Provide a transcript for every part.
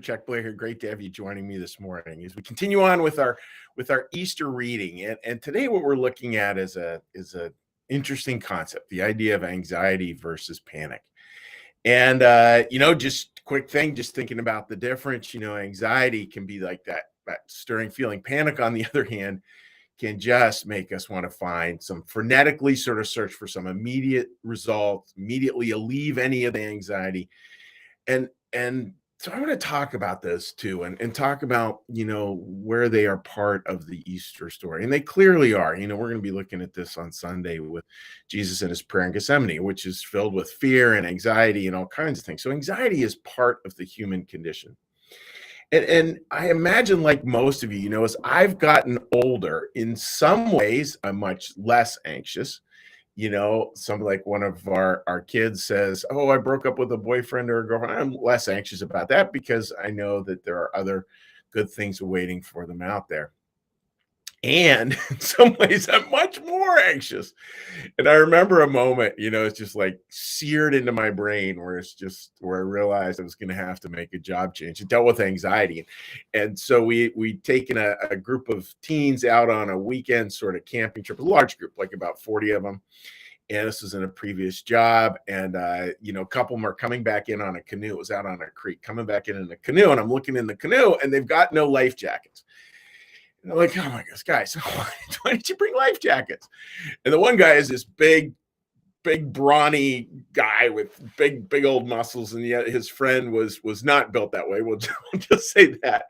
Chuck Blair here. Great to have you joining me this morning as we continue on with our Easter reading. And today what we're looking at is a interesting concept, the idea of anxiety versus panic. And just quick thing, just thinking about the difference, anxiety can be like that stirring feeling. Panic, on the other hand, can just make us want to find some frenetically sort of search for some immediate results, immediately alleviate any of the anxiety. And so I want to talk about those two and talk about, where they are part of the Easter story. And they clearly are. We're going to be looking at this on Sunday with Jesus and his prayer in Gethsemane, which is filled with fear and anxiety and all kinds of things. So anxiety is part of the human condition. And I imagine, like most of you, as I've gotten older, in some ways, I'm much less anxious. Something like one of our kids says, "Oh, I broke up with a boyfriend or a girlfriend." I'm less anxious about that because I know that there are other good things waiting for them out there. And in some ways, I'm much more anxious. And I remember a moment, it's just like seared into my brain where I realized I was going to have to make a job change. It dealt with anxiety. And so we'd taken a group of teens out on a weekend sort of camping trip, a large group, like about 40 of them. And this was in a previous job. And, a couple of them are coming back in on a canoe. It was out on a creek, coming back in a canoe. And I'm looking in the canoe and they've got no life jackets. And I'm like, "Oh my gosh, guys, why didn't you bring life jackets?" And the one guy is this big, brawny guy with big old muscles, and yet his friend was not built that way. We'll just say that.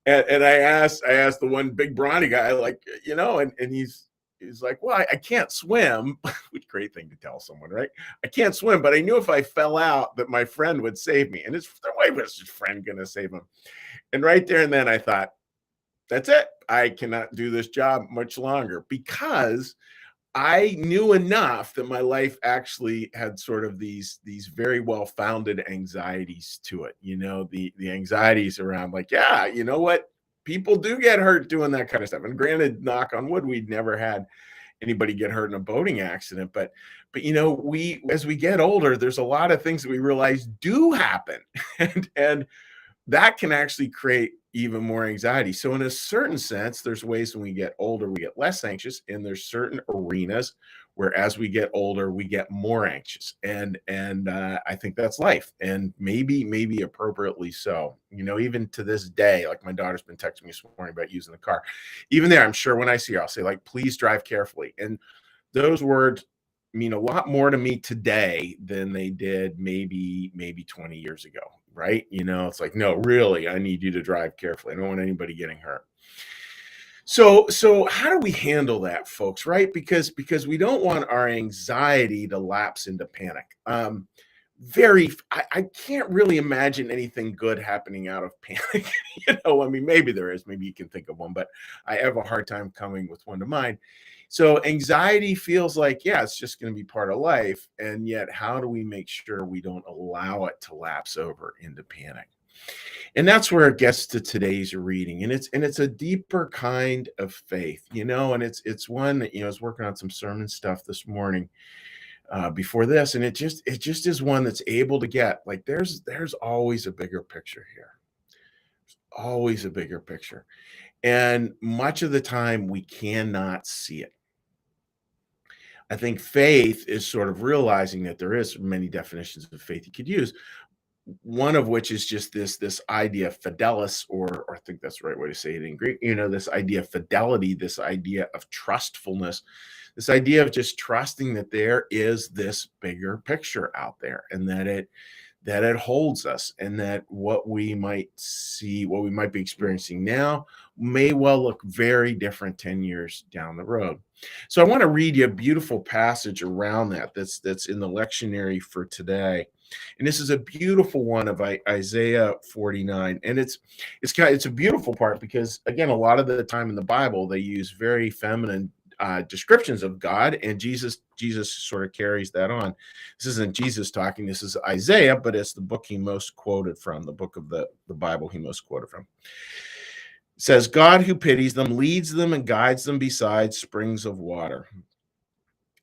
And I asked the one big brawny guy, like, and he's like, "Well, I can't swim." Which great thing to tell someone, right? "I can't swim, but I knew if I fell out that my friend would save me." And why was his friend gonna save him? And right there and then I thought, that's it. I cannot do this job much longer, because I knew enough that my life actually had sort of these very well-founded anxieties to it. The anxieties around, like, yeah, you know what? People do get hurt doing that kind of stuff. And granted, knock on wood, we'd never had anybody get hurt in a boating accident. But we, as we get older, there's a lot of things that we realize do happen. And that can actually create even more anxiety. So in a certain sense, there's ways when we get older, we get less anxious, and there's certain arenas where as we get older, we get more anxious. And I think that's life, and maybe appropriately so. Even to this day, like my daughter's been texting me this morning about using the car. Even there, I'm sure when I see her, I'll say, like, "Please drive carefully." And those words mean a lot more to me today than they did maybe 20 years ago, right? It's like, "No, really, I need you to drive carefully. I don't want anybody getting hurt." So how do we handle that, folks, right? Because we don't want our anxiety to lapse into panic. I can't really imagine anything good happening out of panic. I mean, maybe there is, maybe you can think of one, but I have a hard time coming with one to mind. So anxiety feels like, yeah, it's just going to be part of life. And yet, how do we make sure we don't allow it to lapse over into panic? And that's where it gets to today's reading. And it's a deeper kind of faith, and it's one that, I was working on some sermon stuff this morning before this, and it just is one that's able to get, like, there's always a bigger picture here. There's always a bigger picture. And much of the time we cannot see it. I think faith is sort of realizing that there is many definitions of faith you could use. One of which is just this idea of fidelis, or I think that's the right way to say it in Greek, this idea of fidelity, this idea of trustfulness, this idea of just trusting that there is this bigger picture out there, and that it holds us, and that what we might see, what we might be experiencing now, may well look very different 10 years down the road. So I want to read you a beautiful passage around that's in the lectionary for today. And this is a beautiful one of Isaiah 49. And it's a beautiful part because, again, a lot of the time in the Bible, they use very feminine descriptions of God, and Jesus sort of carries that on. This isn't Jesus talking, this is Isaiah, but it's the book he most quoted from, the book of the Bible he most quoted from. It says, "God who pities them leads them and guides them beside springs of water."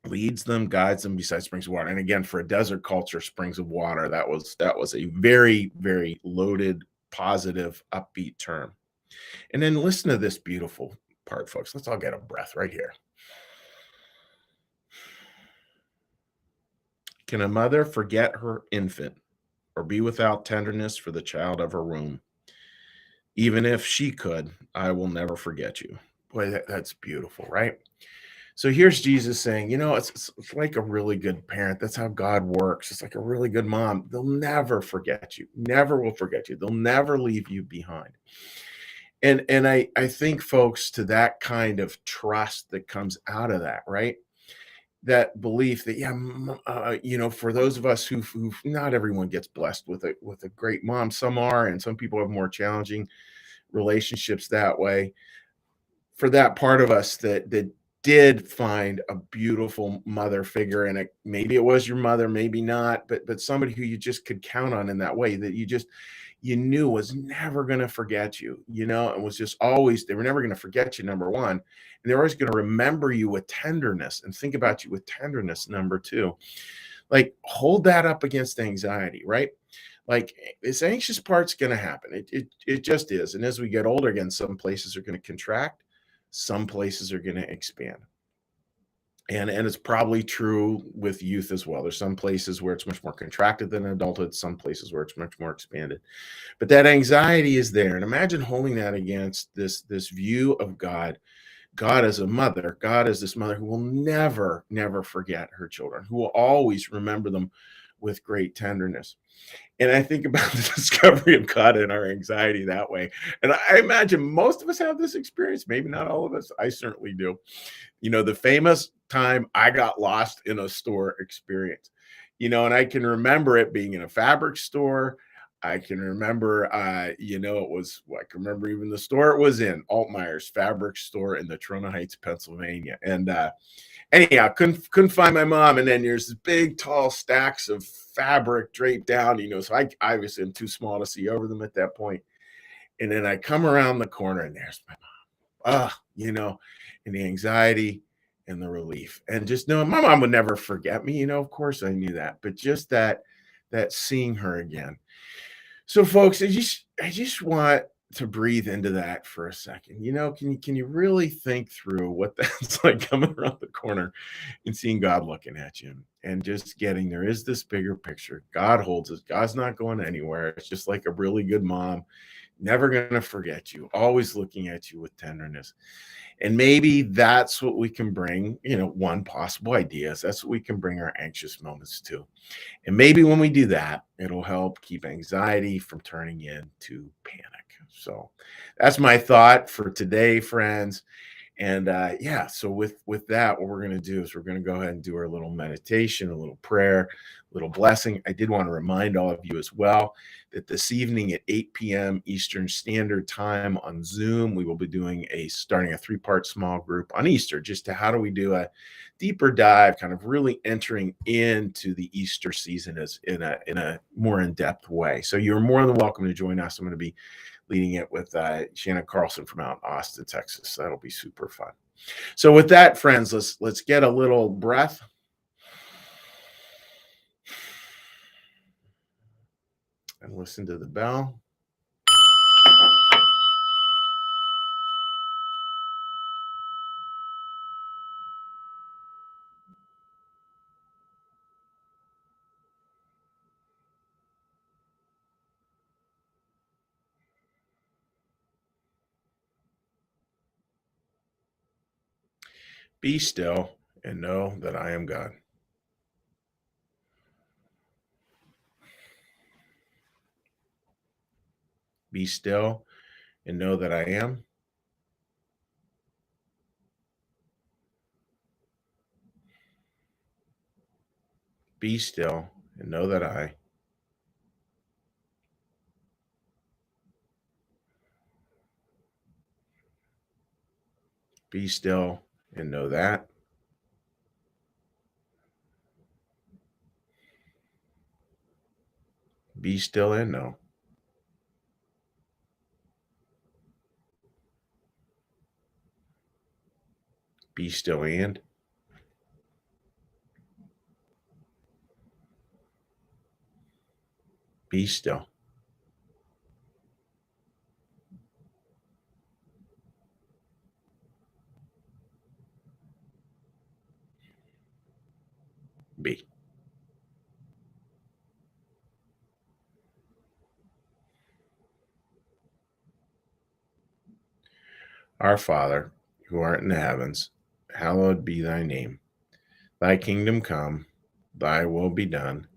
Leads them, guides them beside springs of water. And again, for a desert culture, springs of water, that was a very, very loaded positive, upbeat term. And then listen to this beautiful part, folks. Let's all get a breath right here. Can a mother forget her infant or be without tenderness for the child of her womb? Even if she could, I will never forget you. Boy, that's beautiful, right? So here's Jesus saying, it's like a really good parent. That's how God works. It's like a really good mom. They'll never forget you, never will forget you. They'll never leave you behind. And I think, folks, to that kind of trust that comes out of that, right? That belief that, yeah, for those of us who not everyone gets blessed with a great mom. Some are, and some people have more challenging relationships that way. For that part of us that did find a beautiful mother figure, and maybe it was your mother, maybe not, but somebody who you just could count on in that way, that you knew was never going to forget you, and was just always, they were never going to forget you, number one, and they're always going to remember you with tenderness and think about you with tenderness, number two. Like, hold that up against anxiety, right? Like, this anxious part's going to happen. It just is. And as we get older, again, some places are going to contract, some places are going to expand. And it's probably true with youth as well. There's some places where it's much more contracted than adulthood, some places where it's much more expanded. But that anxiety is there. And imagine holding that against this view of God. God as a mother, God as this mother who will never, never forget her children, who will always remember them with great tenderness. And I think about the discovery of God and our anxiety that way. And I imagine most of us have this experience, maybe not all of us. I certainly do. The famous time I got lost in a store experience, and I can remember it being in a fabric store. I can remember, it was, I can remember even the store it was in, Altmeier's fabric store in the Trona Heights, Pennsylvania. And anyhow, couldn't find my mom. And then there's this big, tall stacks of fabric draped down, so I obviously am too small to see over them at that point. And then I come around the corner and there's my mom. And the anxiety and the relief. And just knowing my mom would never forget me, of course I knew that, but just that seeing her again. So folks, I just want to breathe into that for a second. Can you really think through what that's like coming around the corner and seeing God looking at you and just getting, there is this bigger picture. God holds us. God's not going anywhere. It's just like a really good mom, never going to forget you, always looking at you with tenderness. And maybe that's what we can bring, one possible idea is that's what we can bring our anxious moments to. And maybe when we do that, it'll help keep anxiety from turning into panic. So that's my thought for today, friends. And yeah, so with that, what we're going to do is we're going to go ahead and do our little meditation, a little prayer, a little blessing. I did want to remind all of you as well that this evening at 8 p.m. Eastern Standard Time on Zoom, we will be starting a 3-part small group on Easter, just to how do we do a deeper dive, kind of really entering into the Easter season as in a more in-depth way. So you're more than welcome to join us. I'm going to be leading it with Shannon Carlson from out in Austin, Texas. That'll be super fun. So with that, friends, let's get a little breath. And listen to the bell. Be still and know that I am God. Be still and know that I am. Be still and know that I. Be still and know that. Be still and know. Be still and. Be still. be. Our Father, who art in the heavens, hallowed be thy name. Thy kingdom come, thy will be done,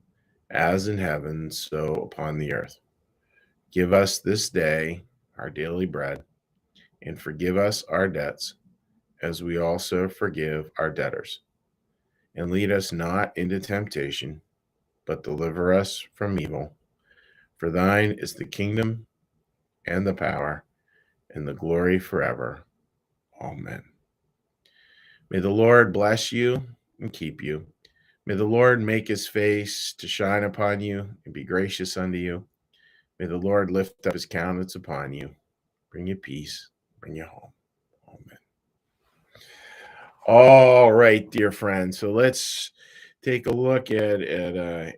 as in heaven, so upon the earth. Give us this day our daily bread, and forgive us our debts, as we also forgive our debtors. And lead us not into temptation, but deliver us from evil. For thine is the kingdom, and the power, and the glory forever. Amen. May the Lord bless you and keep you. May the Lord make his face to shine upon you and be gracious unto you. May the Lord lift up his countenance upon you, bring you peace, bring you home. Amen. All right, dear friends. So let's take a look at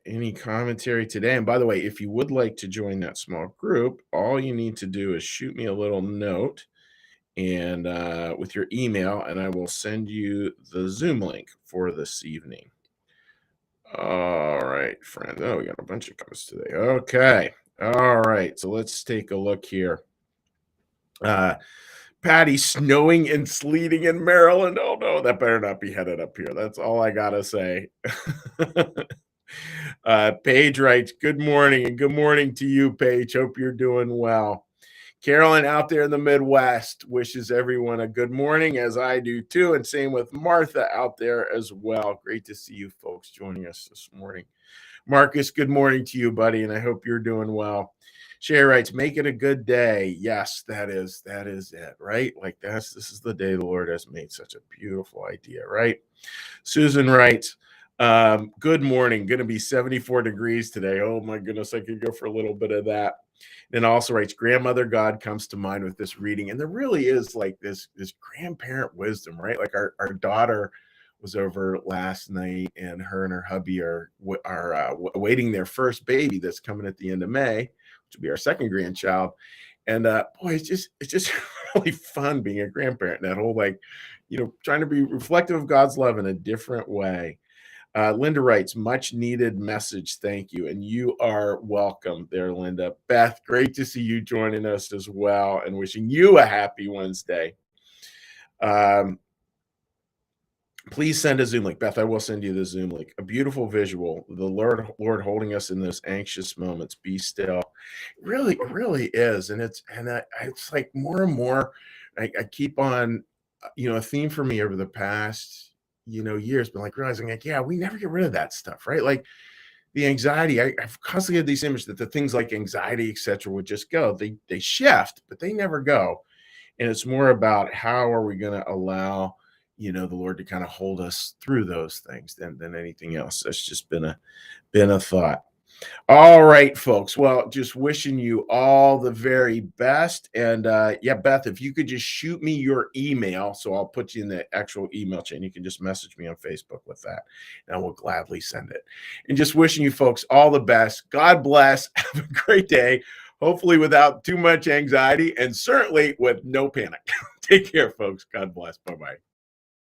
any commentary today. And by the way, if you would like to join that small group, all you need to do is shoot me a little note and with your email, and I will send you the Zoom link for this evening. All right, friends. Oh, we got a bunch of comments today. Okay. All right. So let's take a look here. Patty, snowing and sleeting in Maryland. Oh no, that better not be headed up here. That's all I gotta say. Paige writes, good morning, and good morning to you, Paige. Hope you're doing well. Carolyn out there in the Midwest wishes everyone a good morning, as I do too. And same with Martha out there as well. Great to see you folks joining us this morning. Marcus, good morning to you, buddy, and I hope you're doing well. Shay writes, make it a good day. Yes, that is it, right? Like this is the day the Lord has made. Such a beautiful idea, right? Susan writes, good morning. Going to be 74 degrees today. Oh my goodness, I could go for a little bit of that. And also writes, grandmother God comes to mind with this reading. And there really is like this grandparent wisdom, right? Like our daughter was over last night, and her hubby are awaiting their first baby that's coming at the end of May, which will be our second grandchild. And boy, it's just really fun being a grandparent. And that whole trying to be reflective of God's love in a different way. Linda writes, much needed message. Thank you. And you are welcome there, Linda. Beth, great to see you joining us as well, and wishing you a happy Wednesday. Please send a Zoom link. Beth, I will send you the Zoom link. A beautiful visual. The Lord holding us in those anxious moments. Be still. It really is. And it's like more and more, I keep on, a theme for me over the past, years, been like realizing like, yeah, we never get rid of that stuff, right? Like the anxiety, I've constantly had these images that the things like anxiety, etc., would just go. They shift, but they never go. And it's more about how are we going to allow the Lord to kind of hold us through those things than anything else. That's just been a thought. All right, folks. Well, just wishing you all the very best. And yeah, Beth, if you could just shoot me your email, so I'll put you in the actual email chain. You can just message me on Facebook with that, and I will gladly send it. And just wishing you folks all the best. God bless. Have a great day. Hopefully without too much anxiety, and certainly with no panic. Take care, folks. God bless. Bye-bye.